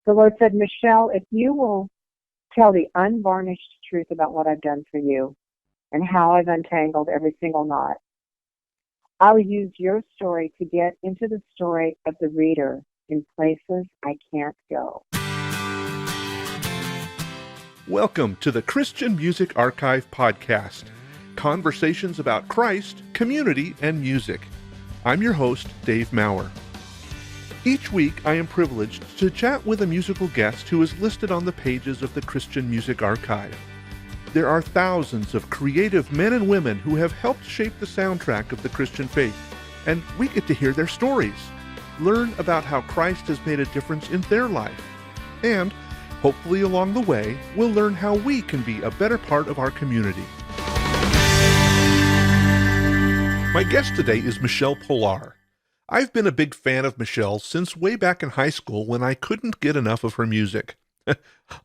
The Lord said, Michele, if you will tell the unvarnished truth about what I've done for you and how I've untangled every single knot, I'll use your story to get into the story of the reader in places I can't go. Welcome to the Christian Music Archive podcast, conversations about Christ, community, and music. I'm your host, Dave Maurer. Each week, I am privileged to chat with a musical guest who is listed on the pages of the Christian Music Archive. There are thousands of creative men and women who have helped shape the soundtrack of the Christian faith, and we get to hear their stories, learn about how Christ has made a difference in their life, and hopefully along the way, we'll learn how we can be a better part of our community. My guest today is Michele Pillar. I've been a big fan of Michele since way back in high school when I couldn't get enough of her music.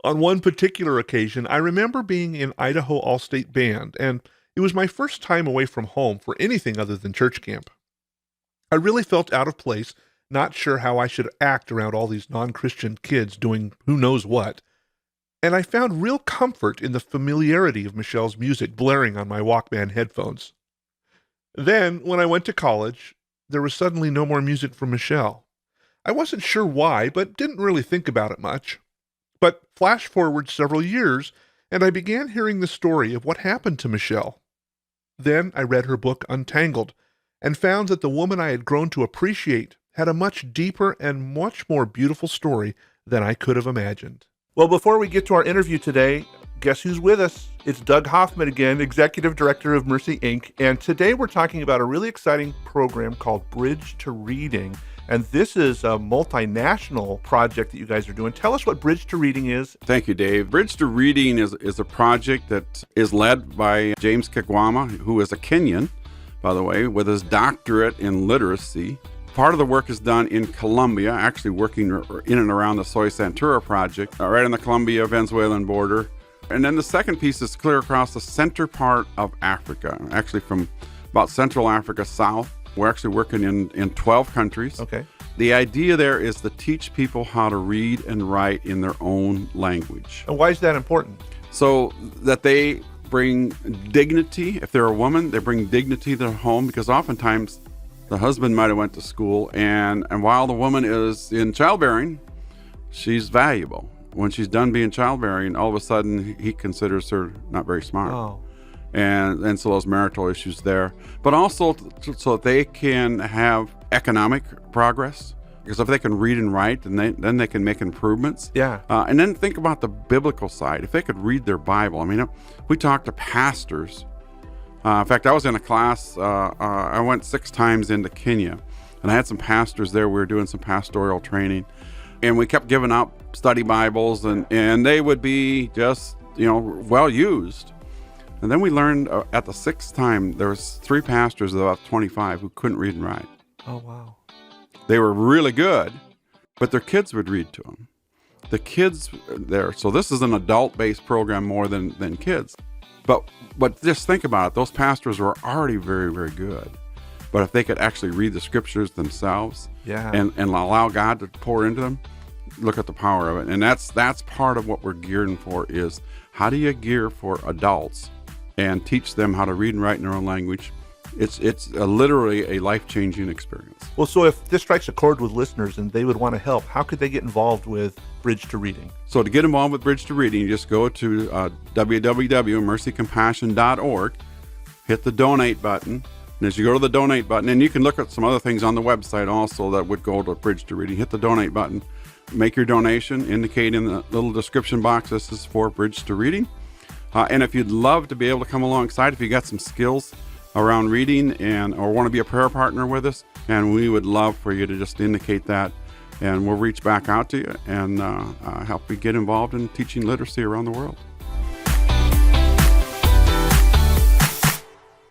On one particular occasion, I remember being in Idaho All-State Band, and it was my first time away from home for anything other than church camp. I really felt out of place, not sure how I should act around all these non-Christian kids doing who knows what, and I found real comfort in the familiarity of Michele's music blaring on my Walkman headphones. Then, when I went to college, there was suddenly no more music from Michele. I wasn't sure why, but didn't really think about it much. But flash forward several years, and I began hearing the story of what happened to Michele. Then I read her book Untangled, and found that the woman I had grown to appreciate had a much deeper and much more beautiful story than I could have imagined. Well, before we get to our interview today, guess who's with us? It's Doug Hoffman again, Executive Director of Mercy, Inc. And today we're talking about a really exciting program called Bridge to Reading. And this is a multinational project that you guys are doing. Tell us what Bridge to Reading is. Thank you, Dave. Bridge to Reading is a project that is led by James Kigwama, who is a Kenyan, by the way, with his doctorate in literacy. Part of the work is done in Colombia, actually working in and around the Soy Santura project, right on the Colombia-Venezuelan border. And then the second piece is clear across the center part of Africa, actually from about Central Africa south. We're actually working in 12 countries. Okay. The idea there is to teach people how to read and write in their own language. And why is that important? So that they bring dignity. If they're a woman, they bring dignity to their home, because oftentimes the husband might have went to school, and while the woman is in childbearing, she's valuable. When she's done being childbearing, all of a sudden he considers her not very smart. Oh. And so those marital issues there, but also so that they can have economic progress, because if they can read and write, then they can make improvements. Yeah. And then think about the biblical side. If they could read their Bible, I mean, we talk to pastors. In fact, I was in a class, I went 6 times into Kenya, and I had some pastors there. We were doing some pastoral training, and we kept giving out study Bibles, and they would be just, well used. And then we learned at the 6th time, there was 3 pastors of about 25 who couldn't read and write. Oh, wow. They were really good, but their kids would read to them. The kids there, so this is an adult-based program more than kids. But just think about it. Those pastors were already very, very good. But if they could actually read the scriptures themselves, and allow God to pour into them, look at the power of it. And that's part of what we're gearing for, is how do you gear for adults and teach them how to read and write in their own language? It's literally a life-changing experience. Well, so if this strikes a chord with listeners and they would want to help, how could they get involved with Bridge to Reading? So to get involved with Bridge to Reading, you just go to www.mercycompassion.org, hit the donate button, and as you go to the donate button, and you can look at some other things on the website also that would go to Bridge to Reading, hit the donate button, make your donation, indicate in the little description box this is for Bridge to Reading. And if you'd love to be able to come alongside, if you got some skills around reading or want to be a prayer partner with us, and we would love for you to just indicate that, and we'll reach back out to you and help you get involved in teaching literacy around the world.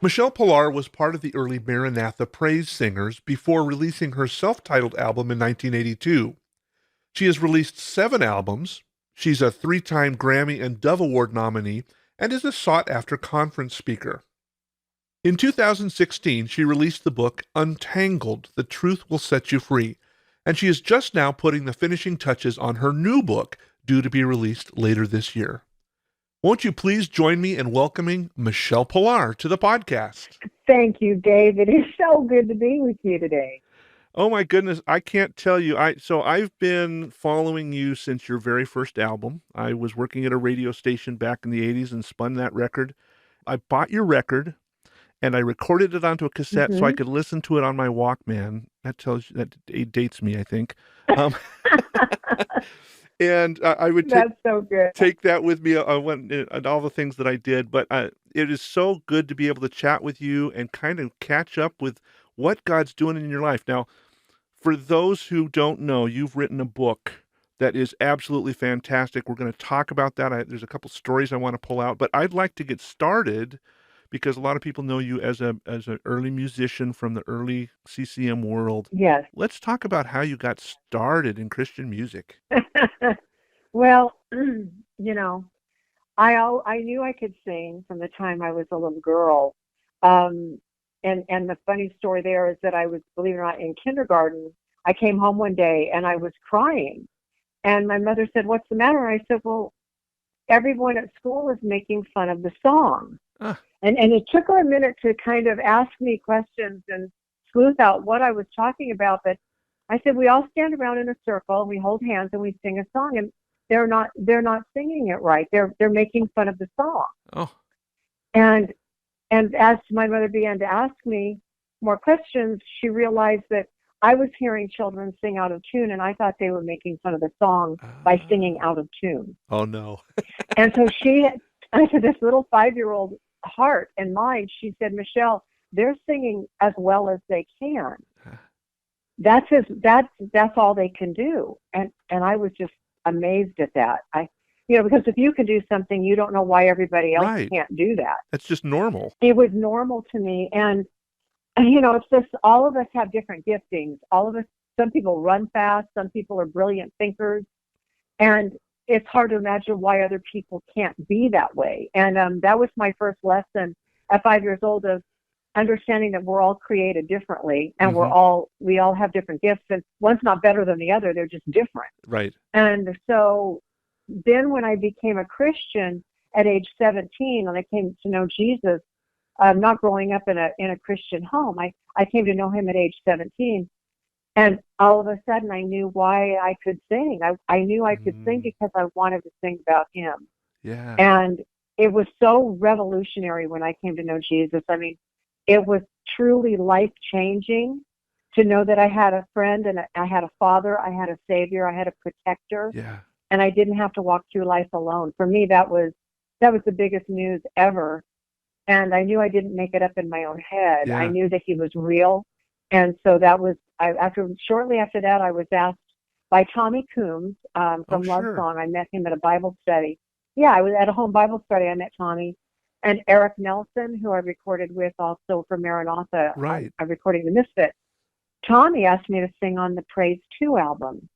Michele Pillar was part of the early Maranatha Praise singers before releasing her self-titled album in 1982. She has released 7 albums. She's a 3-time Grammy and Dove Award nominee and is a sought-after conference speaker. In 2016, she released the book Untangled, The Truth Will Set You Free, And she is just now putting the finishing touches on her new book, due to be released later this year. Won't you please join me in welcoming Michele Pillar to the podcast? Thank you, Dave. It is so good to be with you today. Oh my goodness, I can't tell you. I've been following you since your very first album. I was working at a radio station back in the 80s and spun that record. I bought your record and I recorded it onto a cassette so I could listen to it on my Walkman. That dates me, I think. And I would That's so good. take that with me and all the things that I did. But it is so good to be able to chat with you and kind of catch up with what God's doing in your life. Now, for those who don't know, you've written a book that is absolutely fantastic. We're going to talk about that. There's a couple stories I want to pull out, but I'd like to get started because a lot of people know you as an early musician from the early CCM world. Yes. Let's talk about how you got started in Christian music. Well, you know, I knew I could sing from the time I was a little girl. And the funny story there is that I was, believe it or not, in kindergarten. I came home one day and I was crying. And my mother said, "What's the matter?" And I said, "Well, everyone at school is making fun of the song." And it took her a minute to kind of ask me questions and sleuth out what I was talking about. But I said, "We all stand around in a circle and we hold hands and we sing a song." And they're not singing it right. They're making fun of the song. Oh. And as my mother began to ask me more questions, she realized that I was hearing children sing out of tune, and I thought they were making fun of the song by singing out of tune. Oh, no. And so I said, this little 5-year-old heart and mind, she said, "Michele, they're singing as well as they can. That's all they can do." And I was just amazed at that. Because if you can do something, you don't know why everybody else can't do that. That's just normal. It was normal to me. And it's just, all of us have different giftings. All of us, some people run fast, some people are brilliant thinkers. And it's hard to imagine why other people can't be that way. And that was my first lesson at 5 years old, of understanding that we're all created differently, and we all have different gifts, and one's not better than the other. They're just different. Right. And so then when I became a Christian at age 17, and I came to know Jesus, not growing up in a Christian home, I came to know him at age 17. And all of a sudden I knew why I could sing. I knew I could sing because I wanted to sing about him. Yeah. And it was so revolutionary when I came to know Jesus. I mean, it was truly life-changing to know that I had a friend, and I had a father, I had a savior, I had a protector. Yeah. And I didn't have to walk through life alone. For me, that was the biggest news ever. And I knew I didn't make it up in my own head. Yeah. I knew that he was real. And so that was, shortly after that, I was asked by Tommy Coombs from Love Song. I met him at a Bible study. Yeah, I was at a home Bible study. I met Tommy. And Eric Nelson, who I recorded with also for Maranatha. Right. I'm recording the Misfits. Tommy asked me to sing on the Praise 2 album.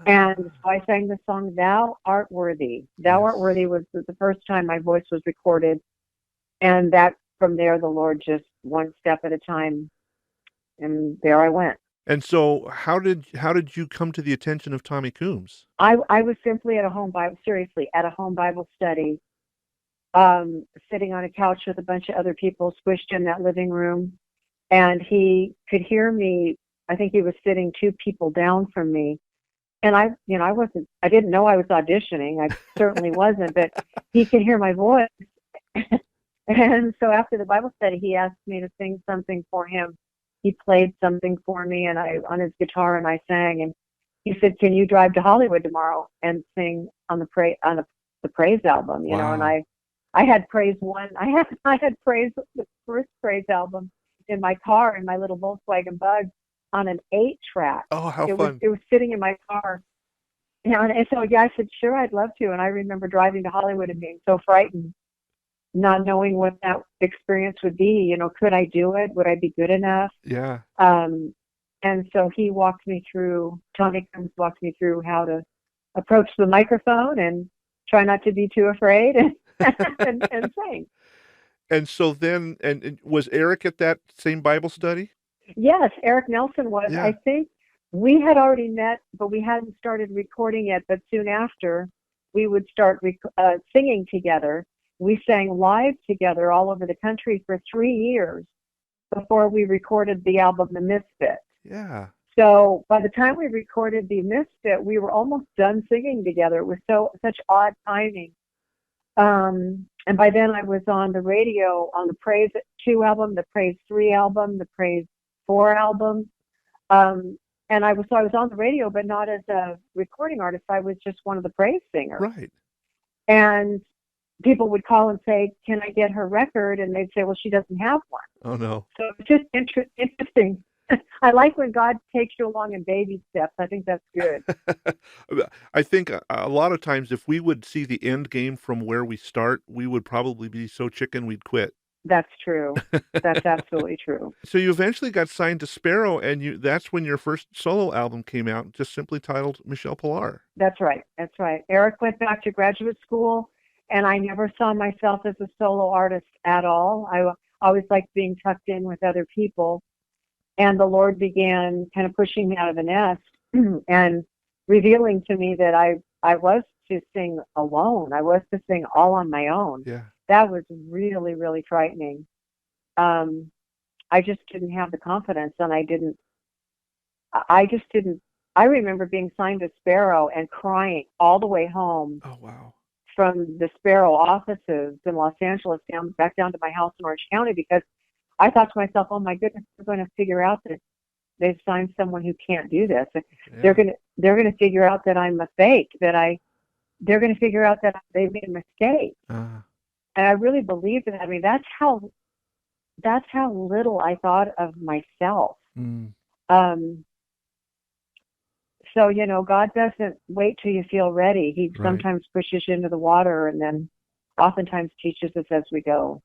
And so I sang the song, "Thou Art Worthy." "Thou Art Worthy" was the first time my voice was recorded. And that, from there, the Lord just one step at a time. And there I went. And so how did you come to the attention of Tommy Coombs? I was simply at a home Bible study, sitting on a couch with a bunch of other people squished in that living room. And he could hear me. I think he was sitting 2 people down from me. And I didn't know I was auditioning. I certainly wasn't, but he could hear my voice. And so after the Bible study, he asked me to sing something for him. He played something for me, and on his guitar, and I sang. And he said, "Can you drive to Hollywood tomorrow and sing on the Praise album?" You know, and I had Praise 1. I had Praise, the first Praise album, in my car, in my little Volkswagen Bug, on an 8-track. Oh, how fun! It was sitting in my car. And so I said, "Sure, I'd love to." And I remember driving to Hollywood and being so frightened, not knowing what that experience would be. You know, could I do it? Would I be good enough? Yeah. And so Tommy Coombs walked me through how to approach the microphone and try not to be too afraid and sing. And so then, and was Eric at that same Bible study? Yes, Eric Nelson was. Yeah. I think We had already met, but we hadn't started recording yet. But soon after, we would start singing together. We sang live together all over the country for 3 years before we recorded the album The Misfit. Yeah. So by the time we recorded The Misfit, we were almost done singing together. It was such odd timing. And by then I was on the radio on the Praise 2 album, the Praise 3 album, the Praise 4 album. And I was on the radio, but not as a recording artist. I was just one of the praise singers. Right. And people would call and say, "Can I get her record?" And they'd say, "Well, she doesn't have one." Oh, no. So it's just interesting. I like when God takes you along in baby steps. I think that's good. I think a lot of times if we would see the end game from where we start, we would probably be so chicken we'd quit. That's true. That's absolutely true. So you eventually got signed to Sparrow, and that's when your first solo album came out, just simply titled Michele Pillar. That's right. That's right. Eric went back to graduate school, and I never saw myself as a solo artist at all. I always liked being tucked in with other people. And the Lord began kind of pushing me out of the nest and revealing to me that I was to sing alone. I was to sing all on my own. Yeah. That was really, really frightening. I just didn't have the confidence, and I just didn't. I remember being signed to Sparrow and crying all the way home. Oh, wow. From the Sparrow offices in Los Angeles back down to my house in Orange County, because I thought to myself, "Oh my goodness, they're going to figure out that they've signed someone who can't do this. Yeah. They're going to figure out that I'm a fake. They're going to figure out that they made a mistake." And I really believed in that. I mean, that's how little I thought of myself. So, God doesn't wait till you feel ready. He sometimes pushes you into the water and then oftentimes teaches us as we go.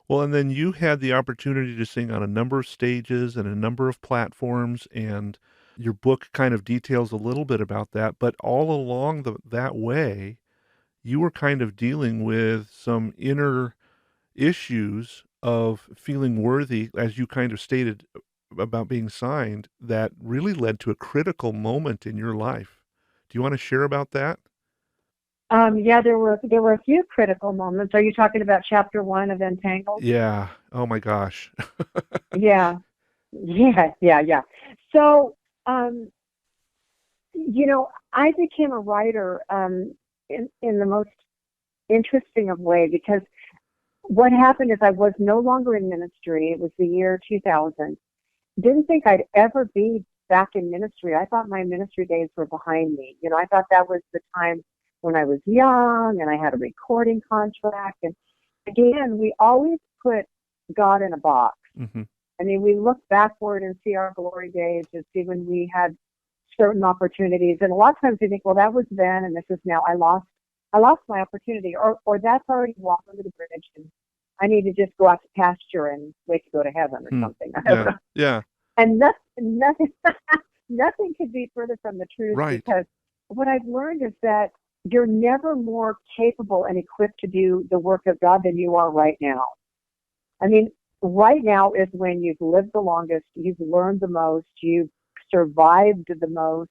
Well, and then you had the opportunity to sing on a number of stages and a number of platforms, and your book kind of details a little bit about that. But all along that way, you were kind of dealing with some inner issues of feeling worthy, as you kind of stated about being signed, that really led to a critical moment in your life. Do you want to share about that? Yeah, there were a few critical moments. Are you talking about chapter 1 of Untangled? Yeah. Oh my gosh. Yeah. So, I became a writer in the most interesting of way, because what happened is I was no longer in ministry. It was the year 2000. Didn't think I'd ever be back in ministry. I thought my ministry days were behind me. I thought that was the time when I was young and I had a recording contract. And again, we always put God in a box. Mm-hmm. I mean, we look backward and see our glory days and see when we had certain opportunities. And a lot of times we think, well, that was then and this is now. I lost my opportunity, or that's already walked under the bridge, and I need to just go out to pasture and wait to go to heaven or something. Yeah. And nothing could be further from the truth, because what I've learned is that you're never more capable and equipped to do the work of God than you are right now. I mean, right now is when you've lived the longest, you've learned the most, you've survived the most,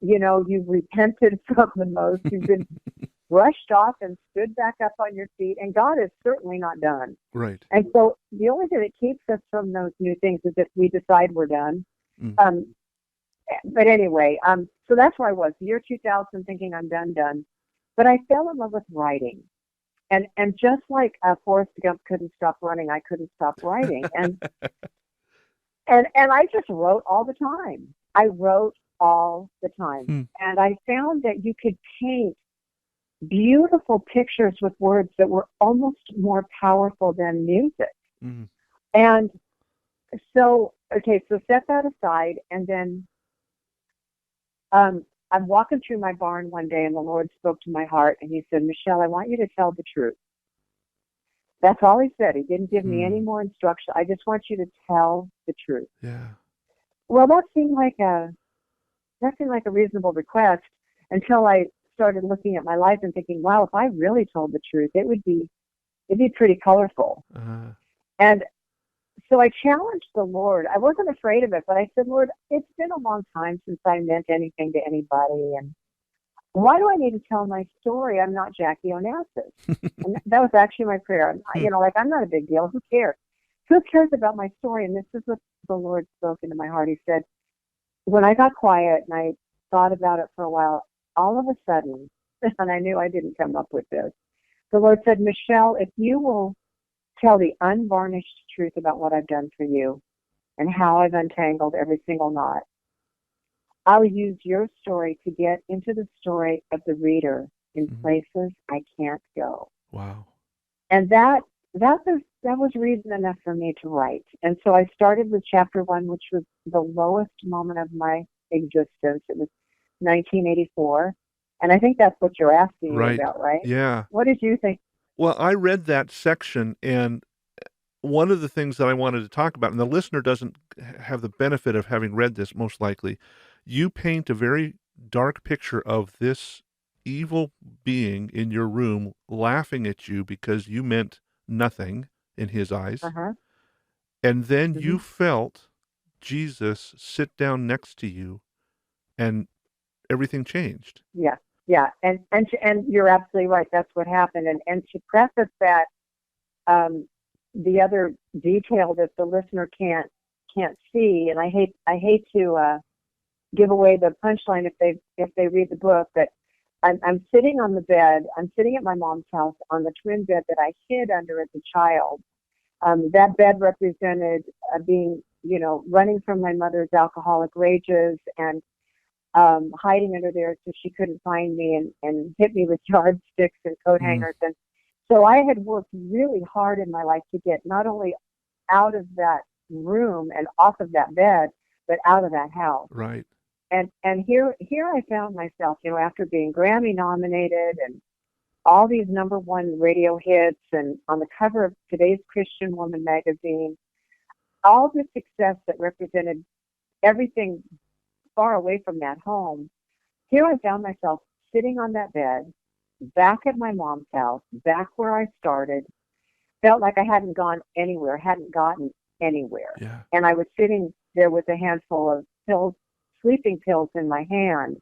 you've repented from the most, you've been brushed off and stood back up on your feet, and God is certainly not done. Right. And so the only thing that keeps us from those new things is if we decide we're done. But anyway, so that's where I was, the year 2000, thinking I'm done. But I fell in love with writing. And just like Forrest Gump couldn't stop running, I couldn't stop writing. And I just wrote all the time. I wrote all the time. And I found that you could paint beautiful pictures with words that were almost more powerful than music. And so set that aside, and then I'm walking through my barn one day, and the Lord spoke to my heart, and he said, "Michele, I want you to tell the truth." That's all he said. He didn't give me any more instruction. I just want you to tell the truth. Yeah. Well, that seemed like a reasonable request until I started looking at my life and thinking, wow, if I really told the truth, it'd be pretty colorful. Uh-huh. And so I challenged the Lord. I wasn't afraid of it, but I said, Lord, it's been a long time since I meant anything to anybody, and why do I need to tell my story? I'm not Jackie Onassis. And that was actually my prayer. I'm not a big deal. Who cares? Who cares about my story? And this is what the Lord spoke into my heart. He said, when I got quiet and I thought about it for a while, all of a sudden, and I knew I didn't come up with this, the Lord said, Michele, if you will tell the unvarnished truth about what I've done for you and how I've untangled every single knot, I'll use your story to get into the story of the reader in places I can't go. Wow. And that was reason enough for me to write. And so I started with chapter 1, which was the lowest moment of my existence. It was 1984. And I think that's what you're asking me about, right? Yeah. What did you think? Well, I read that section, and one of the things that I wanted to talk about, and the listener doesn't have the benefit of having read this, most likely, you paint a very dark picture of this evil being in your room laughing at you because you meant nothing in his eyes. Uh-huh. And then you felt Jesus sit down next to you, and everything changed. Yeah. Yeah. And you're absolutely right. That's what happened. And to preface that, the other detail that the listener can't see, and I hate to give away the punchline if they read the book, but I'm sitting on the bed. I'm sitting at my mom's house on the twin bed that I hid under as a child. That bed represented being, running from my mother's alcoholic rages and hiding under there so she couldn't find me and hit me with yardsticks and coat hangers. And so I had worked really hard in my life to get not only out of that room and off of that bed, but out of that house. Right. And here I found myself, after being Grammy nominated and all these #1 radio hits and on the cover of today's Christian Woman magazine, all the success that represented everything far away from that home. Here I found myself sitting on that bed, back at my mom's house, back where I started, felt like I hadn't gone anywhere, hadn't gotten anywhere. Yeah. And I was sitting there with a handful of pills, sleeping pills in my hand.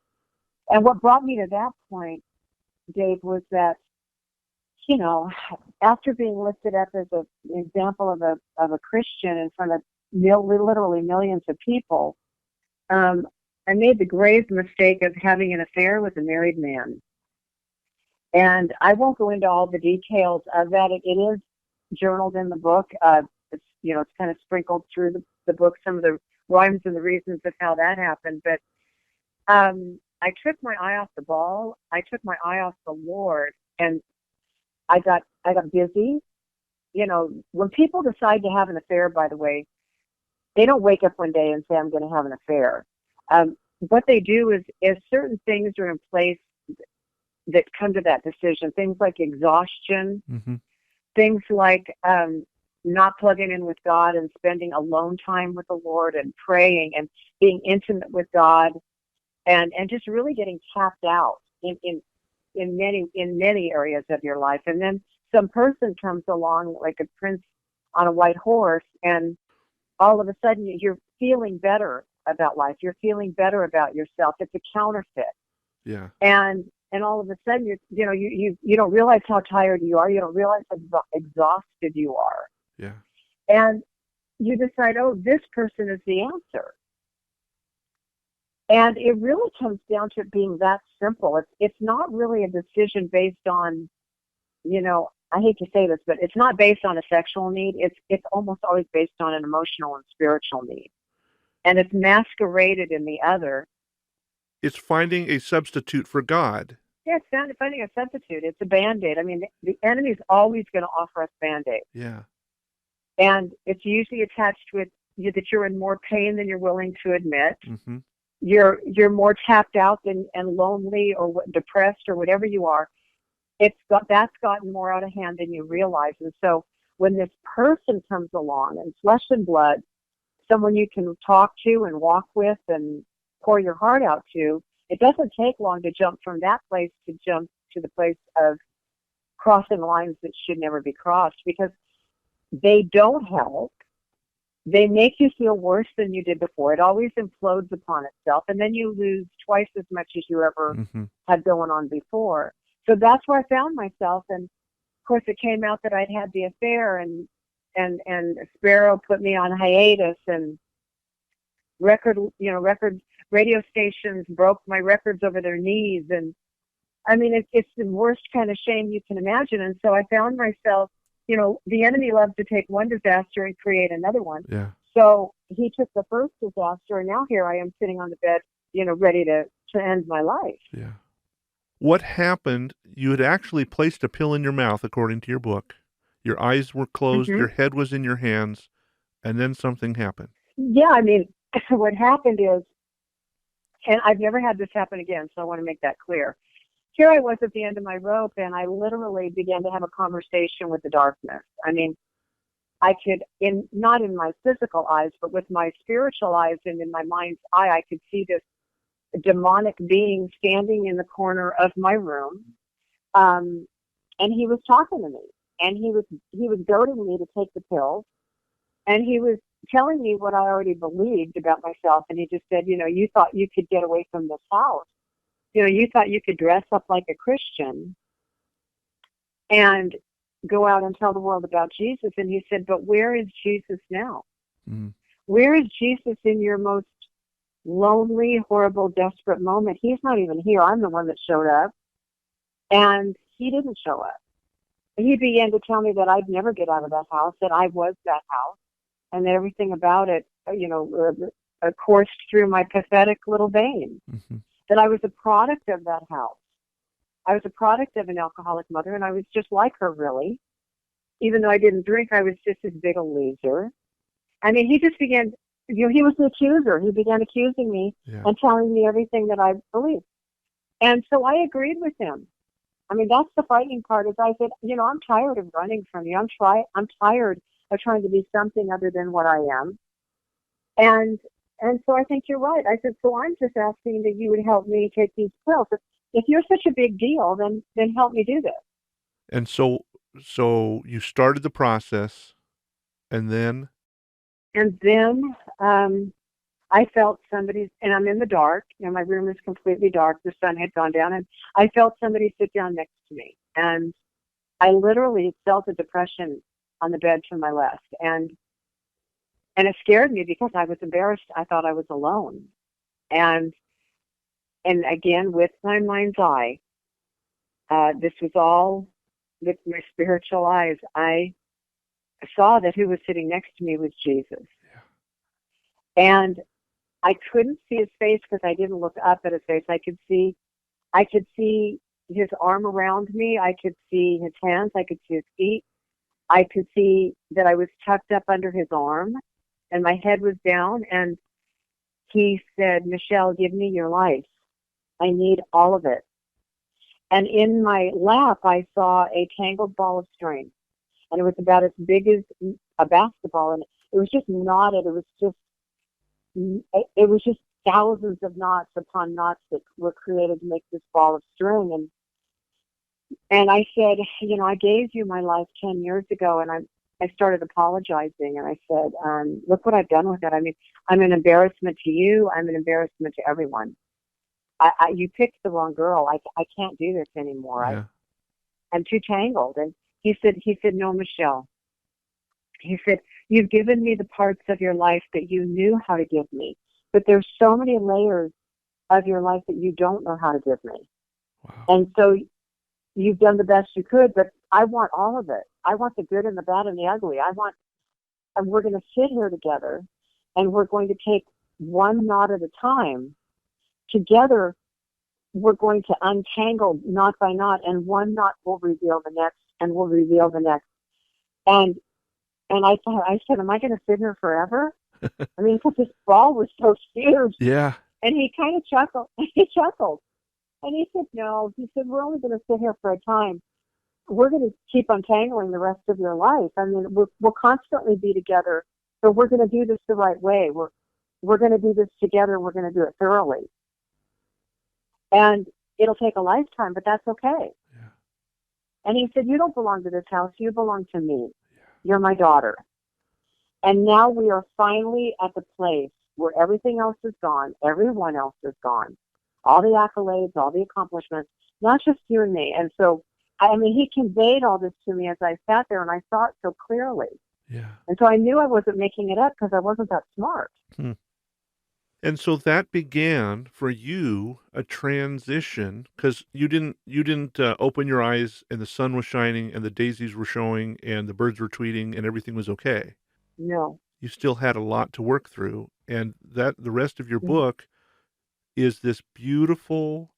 And what brought me to that point, Dave, was that, after being lifted up as an example of a Christian in front of literally millions of people, I made the grave mistake of having an affair with a married man. And I won't go into all the details of that. It is journaled in the book. It's kind of sprinkled through the book, some of the rhymes and the reasons of how that happened. But I took my eye off the ball. I took my eye off the Lord, and I got busy. When people decide to have an affair, by the way, they don't wake up one day and say, I'm going to have an affair. What they do is certain things are in place that come to that decision. Things like exhaustion, things like not plugging in with God and spending alone time with the Lord and praying and being intimate with God, and just really getting tapped out in many areas of your life. And then some person comes along like a prince on a white horse, and all of a sudden you're feeling better about life. You're feeling better about yourself. It's a counterfeit. Yeah. And all of a sudden you don't realize how tired you are. You don't realize how exhausted you are. Yeah. And you decide, oh, this person is the answer. And it really comes down to it being that simple. It's not really a decision based on, I hate to say this, but it's not based on a sexual need. It's almost always based on an emotional and spiritual need. And it's masqueraded in the other. It's finding a substitute for God. Yeah, it's finding a substitute. It's a Band-Aid. I mean, the enemy's always going to offer us Band-Aid. Yeah. And it's usually attached with you that you're in more pain than you're willing to admit. Mm-hmm. You're more tapped out and lonely or depressed or whatever you are. That's gotten more out of hand than you realize. And so when this person comes along and flesh and blood, someone you can talk to and walk with and pour your heart out to, it doesn't take long to jump from that place to jump to the place of crossing lines that should never be crossed, because they don't help. they make you feel worse than you did before. It always implodes upon itself, and then you lose twice as much as you ever had going on before. So that's where I found myself, and of course it came out that I'd had the affair, and Sparrow put me on hiatus, and record radio stations broke my records over their knees, and I mean it's the worst kind of shame you can imagine. And so I found myself, the enemy loves to take one disaster and create another one. Yeah. So he took the first disaster, and now here I am sitting on the bed, ready to end my life. Yeah. What happened? You had actually placed a pill in your mouth, according to your book. Your eyes were closed, your head was in your hands, and then something happened. Yeah, I mean, what happened is, and I've never had this happen again, so I want to make that clear. Here I was at the end of my rope, and I literally began to have a conversation with the darkness. I mean, I could, not in my physical eyes, but with my spiritual eyes and in my mind's eye, I could see this demonic being standing in the corner of my room, and he was talking to me, and he was goading me to take the pills, and he was telling me what I already believed about myself, and he just said, you thought you could get away from this house. You thought you could dress up like a Christian and go out and tell the world about Jesus. And he said, but where is Jesus now? Mm. Where is Jesus in your most lonely, horrible, desperate moment? He's not even here. I'm the one that showed up. And he didn't show up. He began to tell me that I'd never get out of that house, that I was that house, and that everything about it, coursed through my pathetic little veins. Mm-hmm. That I was a product of that house. I was a product of an alcoholic mother, and I was just like her, really. Even though I didn't drink, I was just as big a loser. I mean, he just began, he was the accuser. He began accusing me and telling me everything that I believed. And so I agreed with him. I mean, that's the frightening part, is I said, I'm tired of running from you. I'm tired of trying to be something other than what I am. And so I think you're right. I said, so I'm just asking that you would help me take these pills. If you're such a big deal, then help me do this. And so you started the process, and then? And then I felt somebody's, and I'm in the dark, my room is completely dark. The sun had gone down, and I felt somebody sit down next to me. And I literally felt a depression on the bed to my left. And it scared me because I was embarrassed. I thought I was alone. And again, with my mind's eye, this was all with my spiritual eyes. I saw that who was sitting next to me was Jesus. Yeah. And I couldn't see his face because I didn't look up at his face. I could see his arm around me. I could see his hands. I could see his feet. I could see that I was tucked up under his arm, and my head was down, and he said, Michele, give me your life. I need all of it. And in my lap, I saw a tangled ball of string, and it was about as big as a basketball, and it was just knotted. It was just thousands of knots upon knots that were created to make this ball of string. And I said, I gave you my life 10 years ago, and I started apologizing, and I said, look what I've done with it. I mean, I'm an embarrassment to you. I'm an embarrassment to everyone. You picked the wrong girl. I can't do this anymore. Yeah. I'm too tangled. And he said, no, Michele. He said, you've given me the parts of your life that you knew how to give me, but there's so many layers of your life that you don't know how to give me. Wow. And so you've done the best you could, but I want all of it. I want the good and the bad and the ugly. And we're going to sit here together, and we're going to take one knot at a time. Together, we're going to untangle knot by knot, and one knot will reveal the next, and will reveal the next. And I said, am I going to sit here forever? I mean, because this ball was so huge. Yeah. And he kind of chuckled. He chuckled. And he said, no. He said, we're only going to sit here for a time. We're going to keep untangling the rest of your life. I mean, we'll constantly be together, but we're going to do this the right way. We're going to do this together. We're going to do it thoroughly. And it'll take a lifetime, but that's okay. Yeah. And he said, you don't belong to this house. You belong to me. Yeah. You're my daughter. And now we are finally at the place where everything else is gone, everyone else is gone, all the accolades, all the accomplishments, not just you and me. And so, I mean, he conveyed all this to me as I sat there, and I saw it so clearly. Yeah. And so I knew I wasn't making it up because I wasn't that smart. And so that began for you a transition, because you didn't open your eyes and the sun was shining and the daisies were showing and the birds were tweeting and everything was okay. No. You still had a lot to work through, and that the rest of your Mhm. book is this beautiful.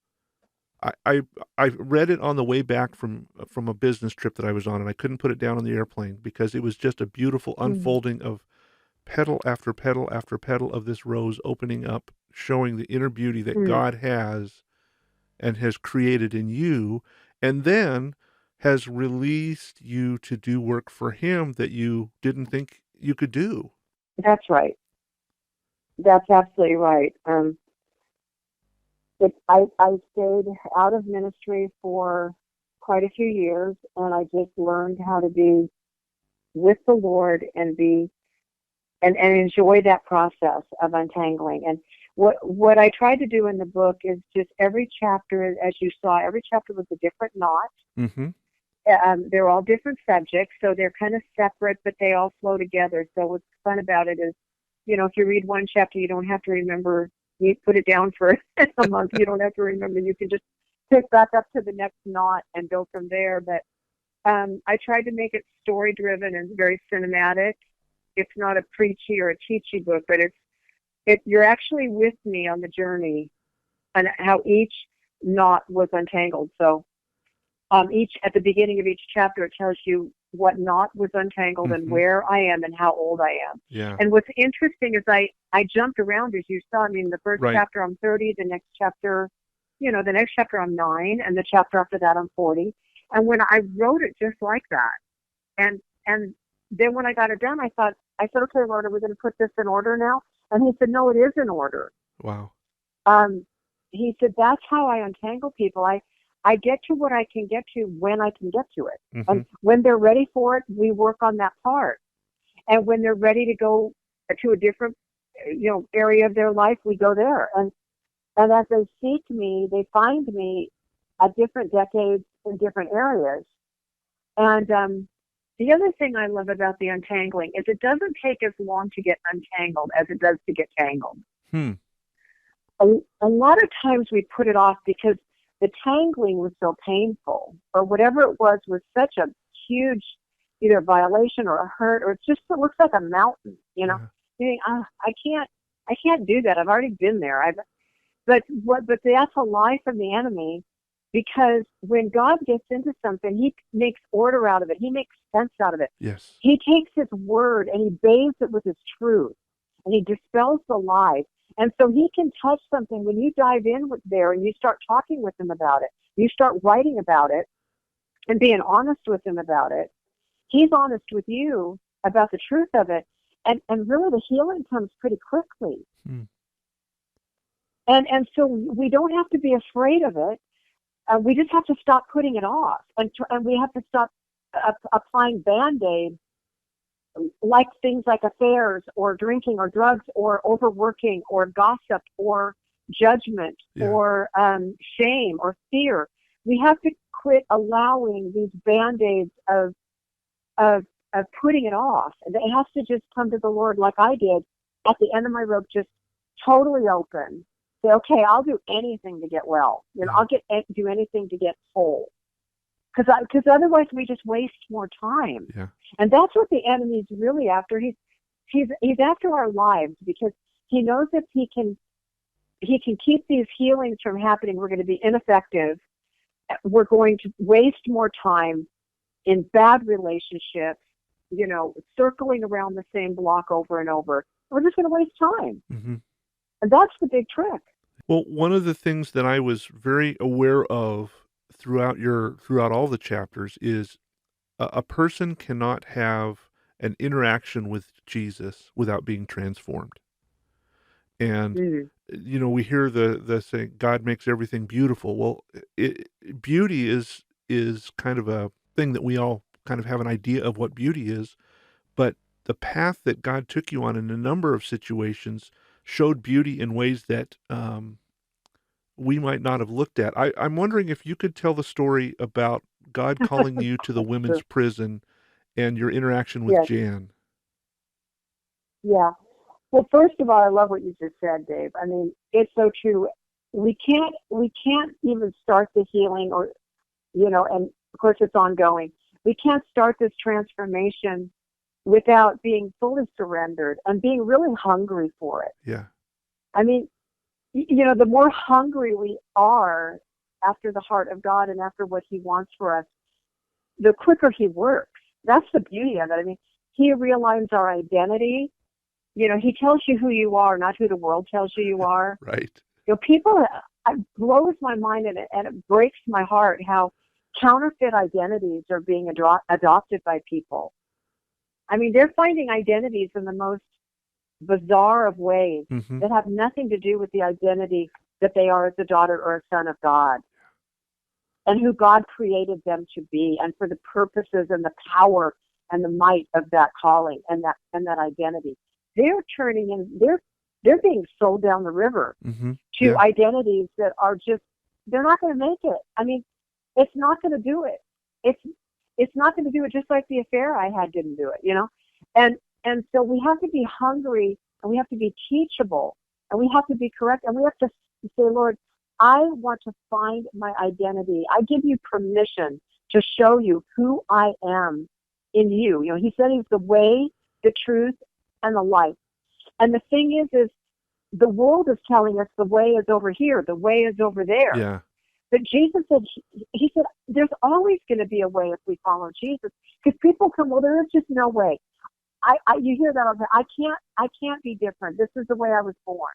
I read it on the way back from a business trip that I was on, and I couldn't put it down on the airplane because it was just a beautiful unfolding of petal after petal after petal of this rose opening up, showing the inner beauty that God has and has created in you, and then has released you to do work for Him that you didn't think you could do. That's right. That's absolutely right. I stayed out of ministry for quite a few years, and I just learned how to be with the Lord and be and enjoy that process of untangling. And what I tried to do in the book is just every chapter, as you saw, every chapter was a different knot. Mm-hmm. They're all different subjects, so they're kind of separate, but they all flow together. So what's fun about it is, if you read one chapter, you don't have to remember. You put it down for a month. You don't have to remember. You can just pick back up to the next knot and go from there. But I tried to make it story-driven and very cinematic. It's not a preachy or a teachy book, but you're actually with me on the journey and how each knot was untangled. So at the beginning of each chapter, it tells you what knot was untangled and where I am and how old I am. Yeah. And what's interesting is I jumped around, as you saw. I mean, the first chapter I'm 30, the next chapter, the next chapter I'm 9, and the chapter after that I'm 40. And when I wrote it just like that, and then when I got it done, I said, okay, Lord, are we going to put this in order now? And He said, no, it is in order. Wow. He said, that's how I untangle people. I get to what I can get to when I can get to it. Mm-hmm. And when they're ready for it, we work on that part. And when they're ready to go to a different, area of their life, we go there. And as they seek me, they find me at different decades in different areas. And the other thing I love about the untangling is it doesn't take as long to get untangled as it does to get tangled. A lot of times we put it off because the tangling was so painful, or whatever it was such a huge either violation or a hurt, or it looks like a mountain, You think, I can't do that. I've already been there. But that's a lie from the enemy, because when God gets into something, He makes order out of it. He makes sense out of it. Yes. He takes His word and He bathes it with His truth, and He dispels the lies. And so He can touch something when you dive in there and you start talking with Him about it. You start writing about it and being honest with Him about it. He's honest with you about the truth of it. And really the healing comes pretty quickly. And so we don't have to be afraid of it. We just have to stop putting it off. And we have to stop applying Band-Aids, like things like affairs or drinking or drugs or overworking or gossip or judgment or shame or fear. We have to quit allowing these Band-Aids of putting it off. It has to just come to the Lord, like I did at the end of my rope, just totally open. Say, okay, I'll do anything to get well. I'll do anything to get whole. Because otherwise we just waste more time. Yeah. And that's what the enemy's really after. He's after our lives, because he knows if he can keep these healings from happening, we're going to be ineffective. We're going to waste more time in bad relationships, circling around the same block over and over. We're just going to waste time. Mm-hmm. And that's the big trick. Well, one of the things that I was very aware of throughout all the chapters is a person cannot have an interaction with Jesus without being transformed. And we hear the saying, God makes everything beautiful. Well, beauty is kind of a thing that we all kind of have an idea of what beauty is, but the path that God took you on in a number of situations showed beauty in ways that we might not have looked at. I'm wondering if you could tell the story about God calling you to the women's prison and your interaction with Yes. Jan. Yeah. Well, first of all, I love what you just said, Dave. I mean, it's so true. We can't even start the healing, or, and of course it's ongoing. We can't start this transformation without being fully surrendered and being really hungry for it. Yeah. I mean, the more hungry we are after the heart of God and after what he wants for us, the quicker he works. That's the beauty of it. I mean, he realigns our identity. He tells you who you are, not who the world tells you are. Right. People, it blows my mind and it breaks my heart how counterfeit identities are being adopted by people. I mean, they're finding identities in the most bizarre of ways that have nothing to do with the identity that they are as a daughter or a son of God, and who God created them to be, and for the purposes and the power and the might of that calling and that identity. They're turning in. They're being sold down the river to identities that are just, they're not going to make it. I mean, it's not going to do it. It's not going to do it, just like the affair I had didn't do it, And so we have to be hungry, and we have to be teachable, and we have to be correct, and we have to say, Lord, I want to find my identity. I give you permission to show you who I am in you. He said he's the way, the truth, and the life. And the thing is the world is telling us the way is over here, the way is over there. Yeah. But Jesus said, he said, there's always going to be a way if we follow Jesus. Because people come, well, there is just no way. You hear that all the time. I can't be different. This is the way I was born.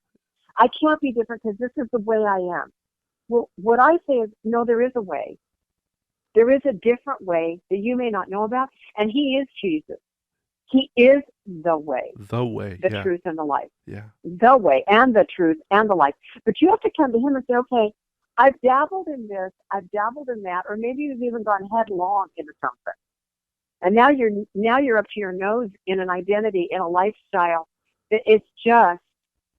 I can't be different because this is the way I am. Well, what I say is, no, there is a way. There is a different way that you may not know about, and he is Jesus. He is the way. The way. The truth and the life. Yeah. The way and the truth and the life. But you have to come to him and say, okay, I've dabbled in this, I've dabbled in that, or maybe you've even gone headlong into something. And now you're up to your nose in an identity, in a lifestyle that it's just,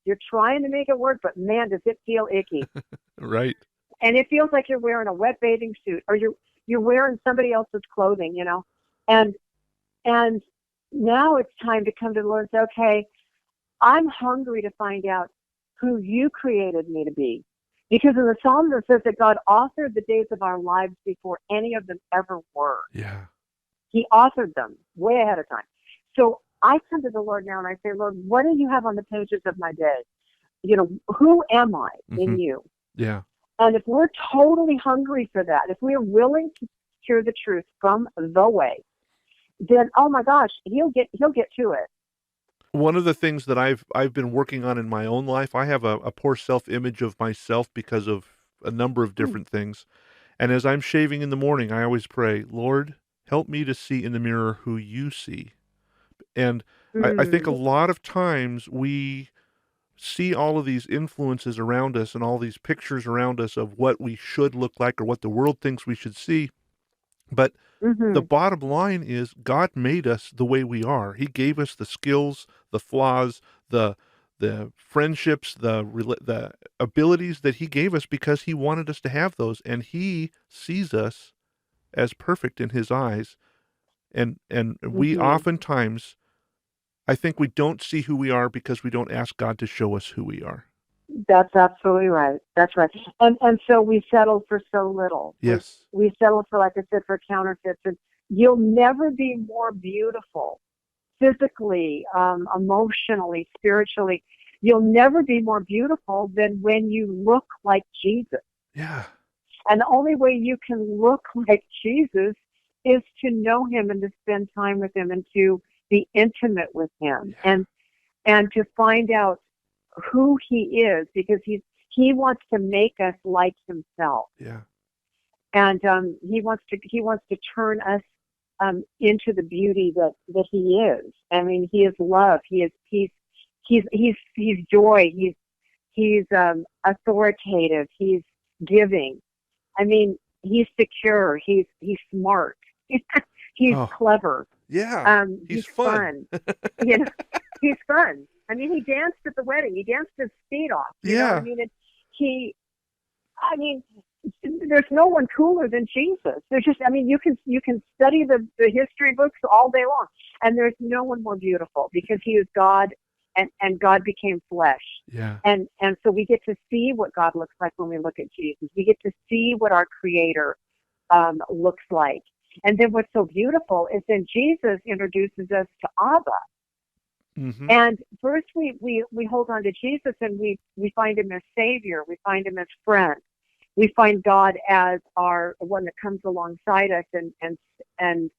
you're trying to make it work, but man, does it feel icky. Right. And it feels like you're wearing a wet bathing suit, or you're wearing somebody else's clothing, And now it's time to come to the Lord and say, okay, I'm hungry to find out who you created me to be. Because in the Psalms it says that God authored the days of our lives before any of them ever were. Yeah. He authored them way ahead of time. So I come to the Lord now and I say, Lord, what do you have on the pages of my day? Who am I in you? Yeah. And if we're totally hungry for that, if we're willing to hear the truth from the way, then, oh my gosh, he'll get to it. One of the things that I've been working on in my own life, I have a poor self-image of myself because of a number of different things. And as I'm shaving in the morning, I always pray, Lord, help me to see in the mirror who you see. And I think a lot of times we see all of these influences around us and all these pictures around us of what we should look like or what the world thinks we should see. But the bottom line is God made us the way we are. He gave us the skills, the flaws, the friendships, the abilities that he gave us because he wanted us to have those. And he sees us as perfect in his eyes. And we oftentimes, I think we don't see who we are because we don't ask God to show us who we are. That's absolutely right. That's right. And so we settle for so little. Yes. We settle for, like I said, for counterfeits. And you'll never be more beautiful physically, emotionally, spiritually. You'll never be more beautiful than when you look like Jesus. Yeah. And the only way you can look like Jesus is to know him and to spend time with him and to be intimate with him and to find out who he is, because he wants to make us like himself. Yeah. And he wants to turn us into the beauty that he is. I mean, he is love. He is peace. He's joy. He's authoritative. He's giving. I mean, he's secure. He's smart. He's Oh, clever. yeah. He's He's fun. fun. You know, he's fun. I mean, he danced at the wedding. He danced his feet off. You know what I Yeah. mean? He, I mean, there's no one cooler than Jesus. There's just, I mean, you can study the history books all day long, and there's no one more beautiful because he is God, and God became flesh. Yeah. And so we get to see what God looks like when we look at Jesus. We get to see what our Creator looks like. And then what's so beautiful is then Jesus introduces us to Abba. Mm-hmm. And first we hold on to Jesus, and we find him as Savior. We find him as friend. We find God as our one that comes alongside us and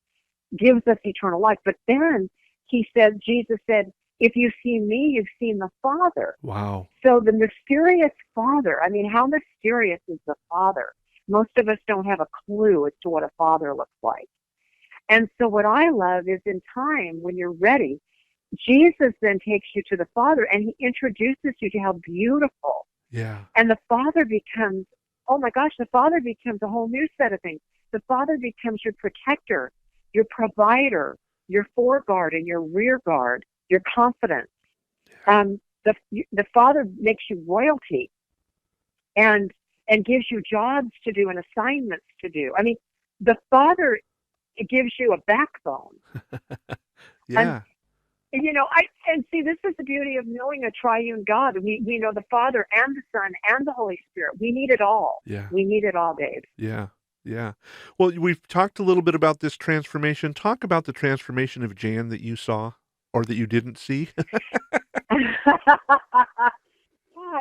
gives us eternal life. But then Jesus said, if you see me, you've seen the Father. Wow. So the mysterious Father, I mean, how mysterious is the Father? Most of us don't have a clue as to what a father looks like. And so what I love is in time, when you're ready, Jesus then takes you to the Father, and he introduces you to how beautiful. Yeah. And the Father becomes, oh my gosh, the Father becomes a whole new set of things. The Father becomes your protector, your provider, your foreguard and your rear guard, your confidence. The Father makes you royalty and gives you jobs to do and assignments to do. I mean, the Father gives you a backbone. Yeah. And you know, see, this is the beauty of knowing a triune God. We know the Father and the Son and the Holy Spirit. We need it all. Yeah. We need it all, Dave. Yeah. Yeah. Well, we've talked a little bit about this transformation. Talk about the transformation of Jan that you saw or that you didn't see.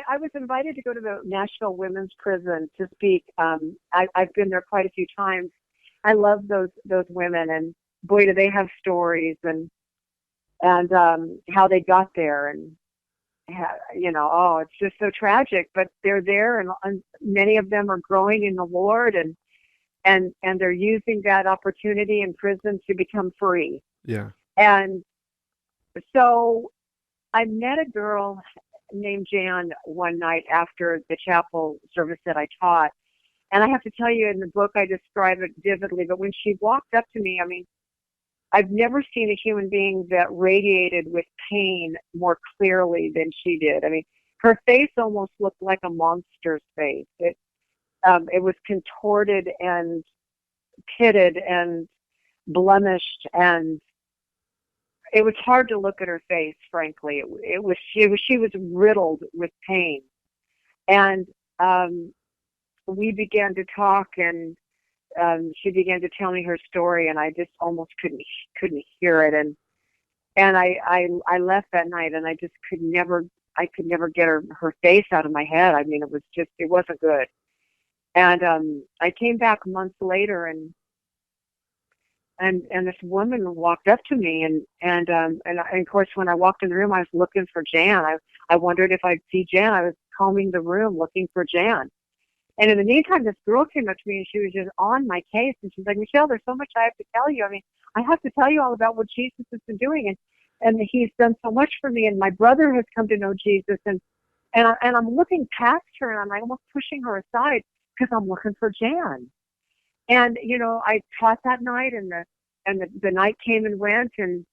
I was invited to go to the Nashville Women's Prison to speak. I've been there quite a few times. I love those women, and boy, do they have stories and how they got there, and you know, oh, it's just so tragic. But they're there, and many of them are growing in the Lord, and they're using that opportunity in prison to become free. Yeah. And so I met a girl named Jan one night after the chapel service that I taught. And I have to tell you, in the book, I describe it vividly. But when she walked up to me, I mean, I've never seen a human being that radiated with pain more clearly than she did. I mean, her face almost looked like a monster's face. It was contorted and pitted and blemished, and it was hard to look at her face, frankly. She was riddled with pain. And we began to talk, and she began to tell me her story, and I just almost couldn't hear it. And I left that night, and I just could never get her face out of my head. I mean, it wasn't good. And I came back months later, and this woman walked up to me, and of course, when I walked in the room, I was looking for Jan. I wondered if I'd see Jan. I was combing the room looking for Jan. And in the meantime, this girl came up to me, and she was just on my case. And she's like, Michele, there's so much I have to tell you. I mean, I have to tell you all about what Jesus has been doing, and he's done so much for me. And my brother has come to know Jesus, and I'm looking past her, and I'm almost pushing her aside because I'm looking for Jan. And you know, I taught that night, and the night came and went, and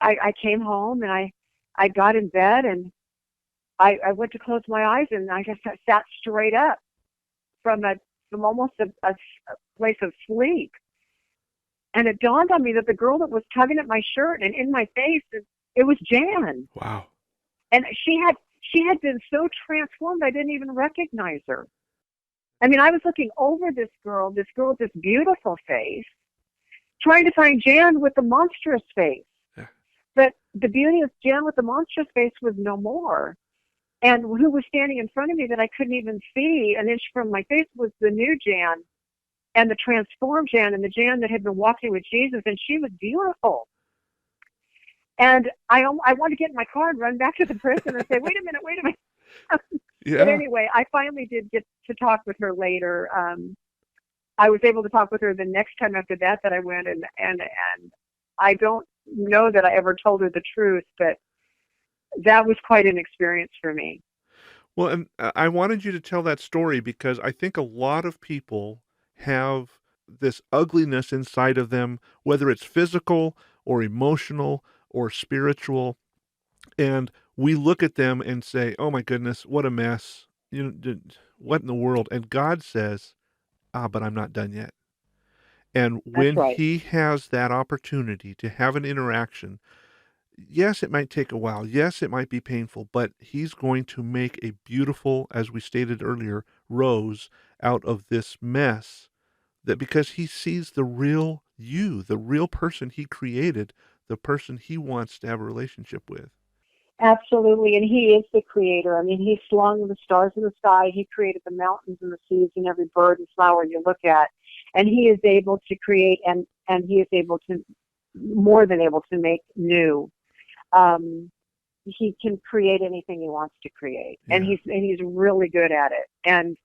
I came home, and I got in bed, and I went to close my eyes, and I just sat straight up from almost a place of sleep. And it dawned on me that the girl that was tugging at my shirt and in my face, it was Jan. Wow. And she had been so transformed, I didn't even recognize her. I mean, I was looking over this girl with this beautiful face, trying to find Jan with the monstrous face. Yeah. But the beauty of Jan with the monstrous face was no more. And who was standing in front of me that I couldn't even see an inch from my face was the new Jan, and the transformed Jan, and the Jan that had been walking with Jesus, and she was beautiful. And I wanted to get in my car and run back to the prison and say, wait a minute. Yeah. But anyway, I finally did get to talk with her later. I was able to talk with her the next time after that I went, and I don't know that I ever told her the truth, but that was quite an experience for me. Well, and I wanted you to tell that story because I think a lot of people have this ugliness inside of them, whether it's physical or emotional or spiritual, and we look at them and say, "Oh my goodness, what a mess! What in the world?" And God says, "Ah, but I'm not done yet." And That's when right. He has that opportunity to have an interaction, yes, it might take a while. Yes, it might be painful, but He's going to make a beautiful, as we stated earlier, rose out of this mess. That because He sees the real you, the real person He created, the person He wants to have a relationship with. Absolutely, and He is the creator. I mean, He slung the stars in the sky. He created the mountains and the seas and every bird and flower you look at, and He is able to create, and He is able to, more than able to make new. Um, he can create anything He wants to create, and Yeah. he's really good at it. And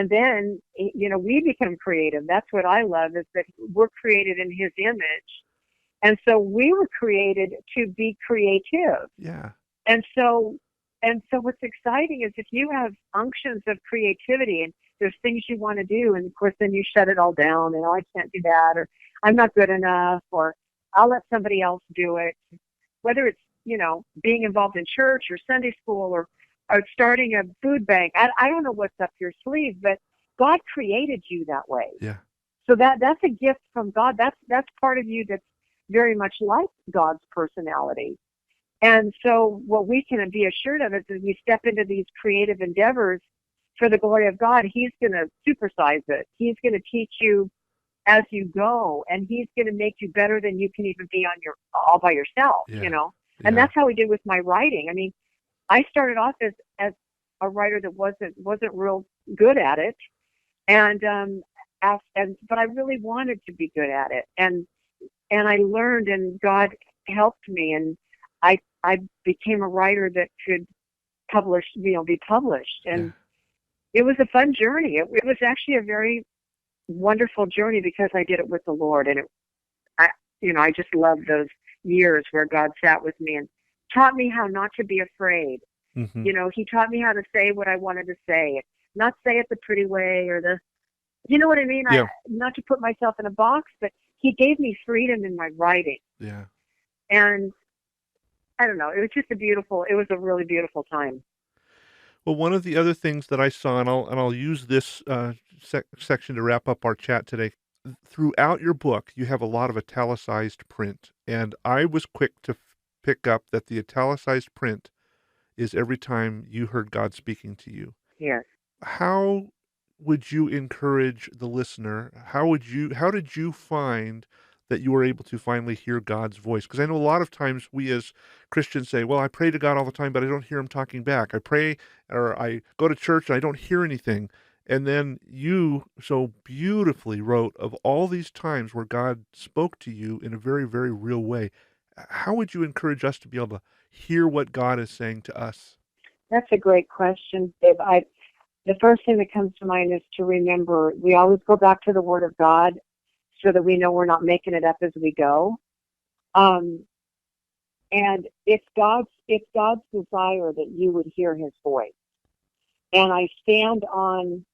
then we become creative. That's what I love, is that we're created in His image, and so we were created to be creative. Yeah. And so what's exciting is if you have unctions of creativity and there's things you want to do, and of course then you shut it all down and, oh, I can't do that, or I'm not good enough, or I'll let somebody else do it. Whether it's, being involved in church or Sunday school or starting a food bank. I don't know what's up your sleeve, but God created you that way. Yeah. So that's a gift from God. That's part of you that's very much like God's personality. And so what we can be assured of is as we step into these creative endeavors for the glory of God, He's going to supersize it. He's going to teach you as you go, and He's going to make you better than you can even be all by yourself, Yeah. And Yeah. that's how He did with my writing. I mean, I started off as a writer that wasn't real good at it, and but I really wanted to be good at it, and I learned, and God helped me, and I became a writer that could be published, and it was a fun journey. It was actually a very wonderful journey because I did it with the Lord, and I just loved those years where God sat with me and taught me how not to be afraid. Mm-hmm. He taught me how to say what I wanted to say, not say it the pretty way or you know what I mean? Yeah. Not to put myself in a box, but He gave me freedom in my writing. Yeah. And I don't know, it was a really beautiful time. Well, one of the other things that I saw, and I'll use this section to wrap up our chat today. Throughout your book, you have a lot of italicized print, and I was quick to pick up that the italicized print is every time you heard God speaking to you. Yes. How would you encourage the listener? How did you find that you were able to finally hear God's voice? Because I know a lot of times we as Christians say, well, I pray to God all the time, but I don't hear Him talking back. I pray or I go to church and I don't hear anything. And then you so beautifully wrote of all these times where God spoke to you in a very, very real way. How would you encourage us to be able to hear what God is saying to us? That's a great question, Dave. The first thing that comes to mind is to remember we always go back to the Word of God so that we know we're not making it up as we go. And it's God's desire that you would hear His voice. And I stand on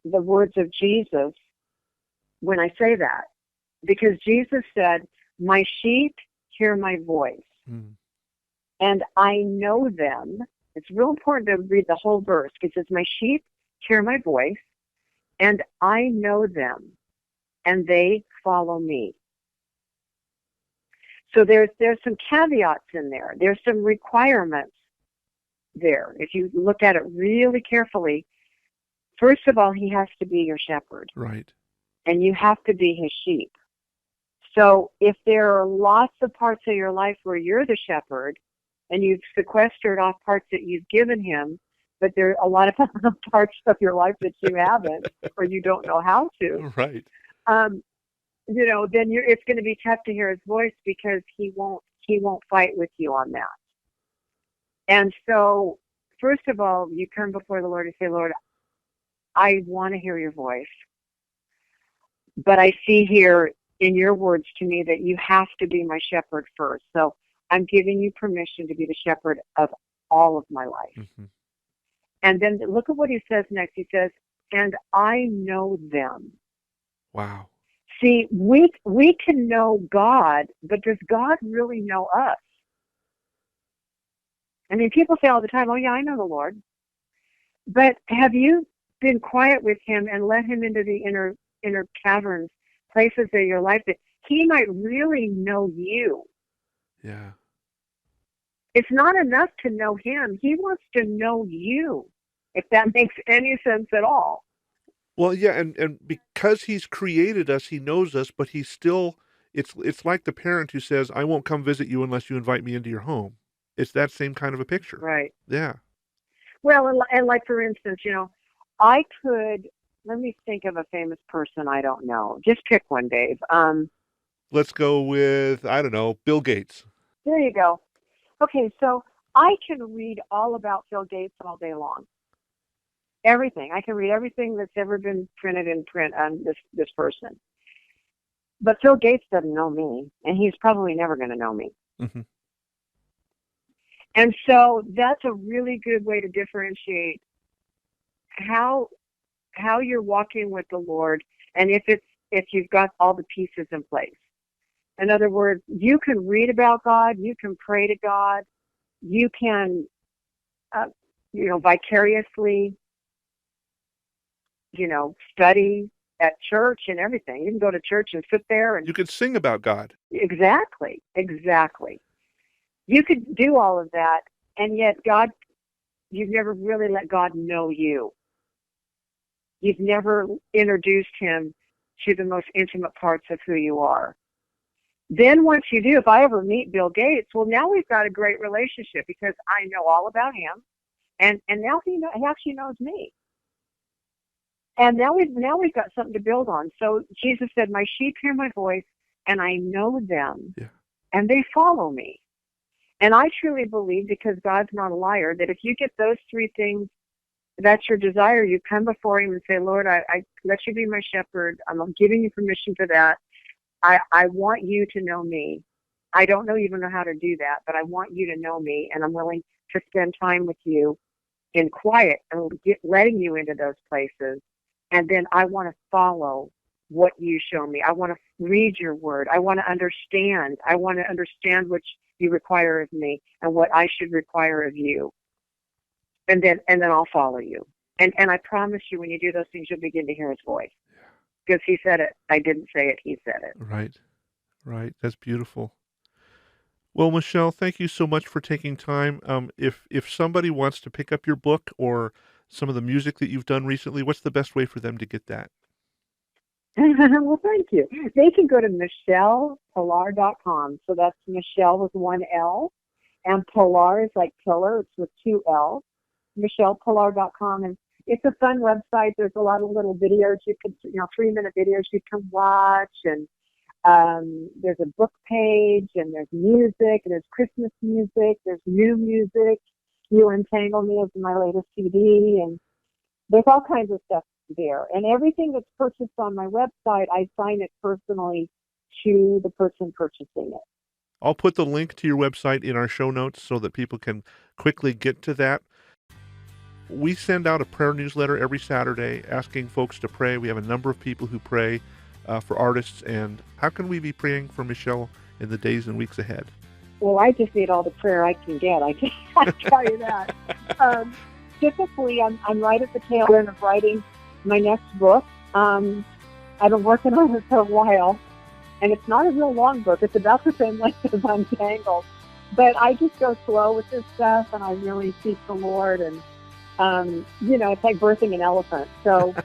the words of Jesus when I say that, because Jesus said, "My sheep hear my voice, and I know them." It's real important to read the whole verse, because it says, "My sheep hear my voice, and I know them, and they follow me." So there's some caveats in there. There's some requirements there. If you look at it really carefully, first of all, He has to be your shepherd. Right. And you have to be His sheep. So if there are lots of parts of your life where you're the shepherd, and you've sequestered off parts that you've given Him, but there are a lot of parts of your life that you haven't, or you don't know how to. Right. Then it's going to be tough to hear His voice, because He won't fight with you on that. And so, first of all, you come before the Lord and say, "Lord, I want to hear your voice, but I see here in your words to me that you have to be my shepherd first. So I'm giving you permission to be the shepherd of all of my life." Mm-hmm. And then look at what He says next. He says, "And I know them." Wow. See, we can know God, but does God really know us? I mean, people say all the time, "Oh yeah, I know the Lord," but have you been quiet with Him and let Him into the inner caverns, places of your life that He might really know you? Yeah. It's not enough to know Him. He wants to know you, if that makes any sense at all. Well, yeah, and because He's created us, He knows us, but He's still, it's like the parent who says, "I won't come visit you unless you invite me into your home." It's that same kind of a picture. Right. Yeah. Well, and like, for instance, I could, let me think of a famous person I don't know. Just pick one, Dave. Let's go with, I don't know, Bill Gates. There you go. Okay, so I can read all about Bill Gates all day long. Everything. I can read everything that's ever been printed in print on this person. But Bill Gates doesn't know me, and he's probably never going to know me. Mm-hmm. And so that's a really good way to differentiate how you're walking with the Lord, and if you've got all the pieces in place. In other words, you can read about God, you can pray to God, you can, vicariously, study at church and everything. You can go to church and sit there and You could sing about God. Exactly. You could do all of that, and yet you've never really let God know you. You've never introduced Him to the most intimate parts of who you are. Then once you do, if I ever meet Bill Gates, well, now we've got a great relationship because I know all about him, and now he actually knows me. And now we've got something to build on. So Jesus said, "My sheep hear my voice, and I know them, and they follow me." And I truly believe, because God's not a liar, that if you get those three things, that's your desire, you come before Him and say, "Lord, I let you be my shepherd. I'm giving you permission for that. I want you to know me. I don't even know how to do that, but I want you to know me, and I'm willing to spend time with you in quiet and letting you into those places. And then I want to follow what you show me. I want to read your word. I want to understand. I want to understand what you require of me and what I should require of you. And then I'll follow you. And I promise you, when you do those things, you'll begin to hear His voice. Because He said it. I didn't say it. He said it. Right. That's beautiful. Well, Michele, thank you so much for taking time. If somebody wants to pick up your book or some of the music that you've done recently, what's the best way for them to get that? Well, thank you. They can go to michelepillar.com. So that's Michele with one L, and Pillar is like pillar. It's with two L's. michelepillar.com, and it's a fun website. There's a lot of little videos you could, 3-minute videos you can watch, and there's a book page, and there's music, and there's Christmas music, there's new music. You Untangled Me is my latest CD, and there's all kinds of stuff there. And everything that's purchased on my website, I sign it personally to the person purchasing it. I'll put the link to your website in our show notes so that people can quickly get to that. We send out a prayer newsletter every Saturday asking folks to pray. We have a number of people who pray for artists. And how can we be praying for Michele in the days and weeks ahead? Well, I just need all the prayer I can get. I tell you that. Typically, I'm right at the tail end of writing my next book. I've been working on it for a while, and it's not a real long book. It's about the same length as Untangled. But I just go slow with this stuff, and I really seek the Lord, and it's like birthing an elephant. So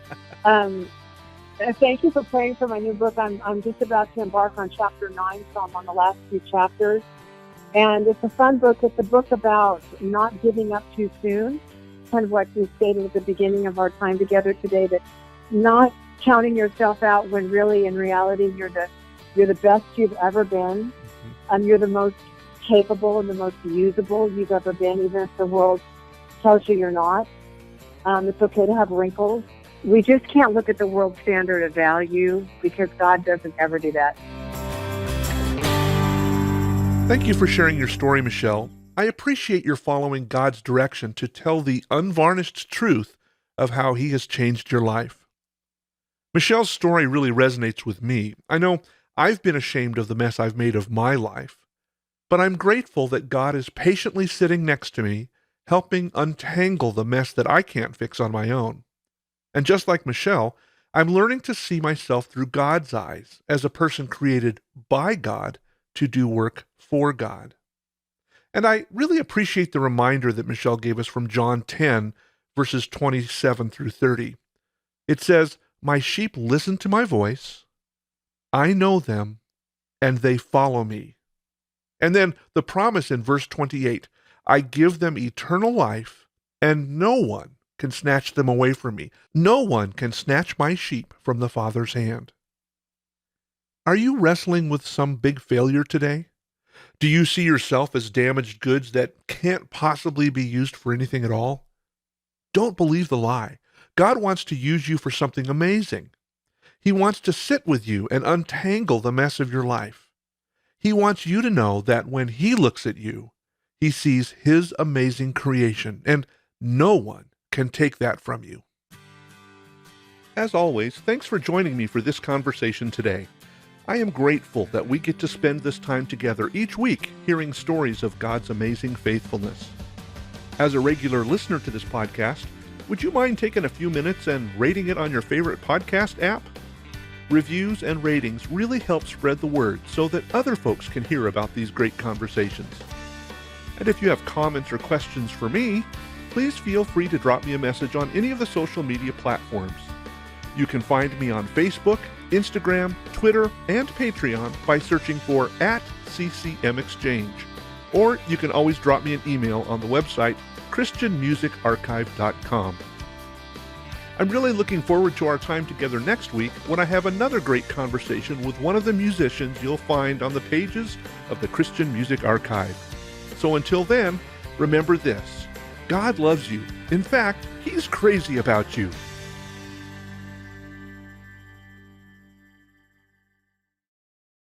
thank you for praying for my new book. I'm just about to embark on chapter 9, so I'm on the last few chapters. And it's a fun book. It's a book about not giving up too soon, kind of what we stated at the beginning of our time together today, that not counting yourself out when really, in reality, you're the best you've ever been. You're the most capable and the most usable you've ever been, even if the world tells you you're not. It's okay to have wrinkles. We just can't look at the world standard of value, because God doesn't ever do that. Thank you for sharing your story, Michele. I appreciate your following God's direction to tell the unvarnished truth of how He has changed your life. Michelle's story really resonates with me. I know I've been ashamed of the mess I've made of my life, but I'm grateful that God is patiently sitting next to me, helping untangle the mess that I can't fix on my own. And just like Michelle, I'm learning to see myself through God's eyes as a person created by God to do work for God. And I really appreciate the reminder that Michelle gave us from John 10, verses 27 through 30. It says, "My sheep listen to my voice. I know them, and they follow me." And then the promise in verse 28, "I give them eternal life, and no one can snatch them away from me. No one can snatch my sheep from the Father's hand." Are you wrestling with some big failure today? Do you see yourself as damaged goods that can't possibly be used for anything at all? Don't believe the lie. God wants to use you for something amazing. He wants to sit with you and untangle the mess of your life. He wants you to know that when He looks at you, He sees His amazing creation, and no one can take that from you. As always, thanks for joining me for this conversation today. I am grateful that we get to spend this time together each week hearing stories of God's amazing faithfulness. As a regular listener to this podcast, would you mind taking a few minutes and rating it on your favorite podcast app? Reviews and ratings really help spread the word so that other folks can hear about these great conversations. And if you have comments or questions for me, please feel free to drop me a message on any of the social media platforms. You can find me on Facebook, Instagram, Twitter, and Patreon by searching for @CCMExchange. Or you can always drop me an email on the website christianmusicarchive.com. I'm really looking forward to our time together next week when I have another great conversation with one of the musicians you'll find on the pages of the Christian Music Archive. So until then, remember this: God loves you. In fact, He's crazy about you.